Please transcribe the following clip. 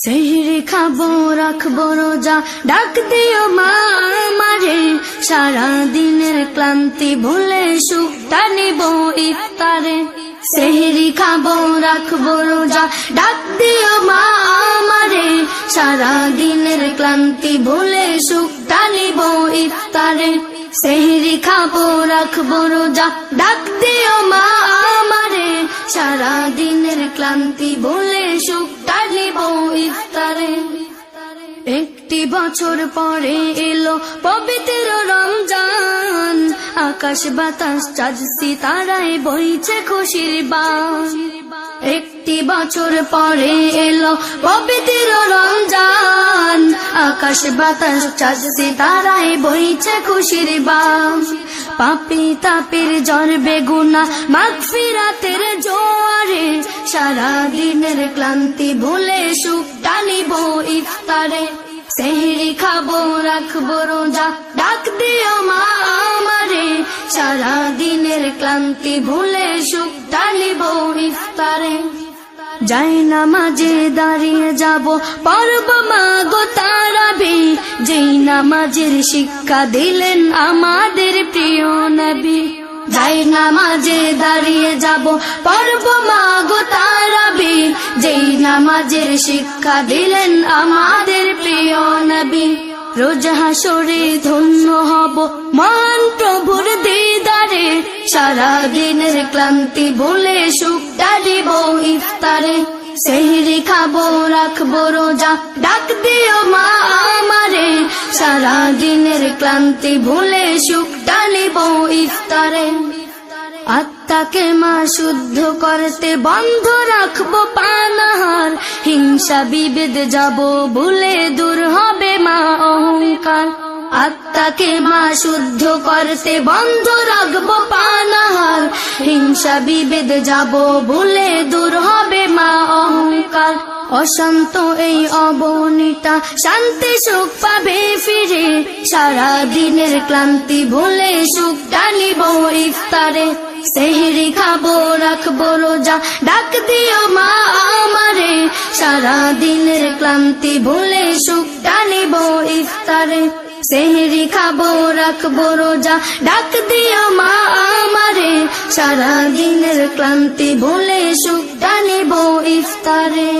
সেহরি খাবো রাখবো রোজা, ডাক দিও মা আমারে, সারা দিনের ক্লান্তি ভুলে সুখটা নিব ইফতারে। সেহরি খাবো রাখবো রোজা, ডাক দিও মা আমারে, সারা দিনের ক্লান্তি ভুলে সুখটা নিব ইফতারে। সেহরি খাবো রাখবো রোজা, ডাক দিও মা আমারে, সারা দিনের ক্লান্তি ভুলে সুখটা নিব ইফতারে। একটি বছর পরে এলো পবিত্র রমজান, আকাশ বাতাস চাঁদ সিতারায় বইছে খুশির বান। একটি বছর পরে এলো পবিত্র রমজান, আকাশ বাতাস চাঁদ সিতারায় বইছে খুশির বান। পাপী তাপের জ্বর বেগুনা মাগফিরাতের জোয়ারে, সারা দিনের ক্লান্তি ভুলে সুখটা নিব ইফতারে। সেহরি খাবো রাখবো রোজা, ডাক দিও মা আমারে, সারা দিনের ক্লান্তি ভুলে সুখটা নিব ইফতারে। যাই নামাজে দাঁড়িয়ে যাব পড়ব মা গো তারাবি, যেই নামাজের শিক্ষা দিলেন আমাদের প্রিয় নবী। যাই নামাজে দাঁড়িয়ে যাব পড়ব মা গো তারাবি, যেই নামাজের শিক্ষা দিলেন আমাদের প্রিয় নবী। রোজ হাসরে ধন্য হব মহান প্রভুর দিদারে, সারা দিনের ক্লান্তি ভুলে সুখটা দিব ইফতারে। সেহরি খাবো রাখবো রোজা, ডাক দিও মা আমারে, সারা দিনের ক্লান্তি ভুলে সুখটা নিব ইফতারে। আত্মাকে মা শুদ্ধ করতে বন্ধ রাখবো পানাহার, হিংসা বিভেদ যাব ভুলে দূর হবে মা অহংকার। আত্মাকে মা শুদ্ধ করতে বন্ধ রাখবো পানাহার, হিংসা বিভেদ যাব ভুলে দূর হবে মা অহংকার। অশান্ত এই অবনীতা শান্তি সুখ পাবে ফিরে, সারা দিনের ক্লান্তি ভুলে সুখটা নিব ইফতারে। সেহরি খাবো রাখবো রোজা, ডাক দিও মা আমারে, সারা দিনের ক্লান্তি ভুলে সুখটা নিব ইফতারে। সেহরি খাবো রাখবো রোজা, ডাক দিও মা আমারে, সারা দিনের ক্লান্তি ভুলে সুখটা নিব ইফতারে।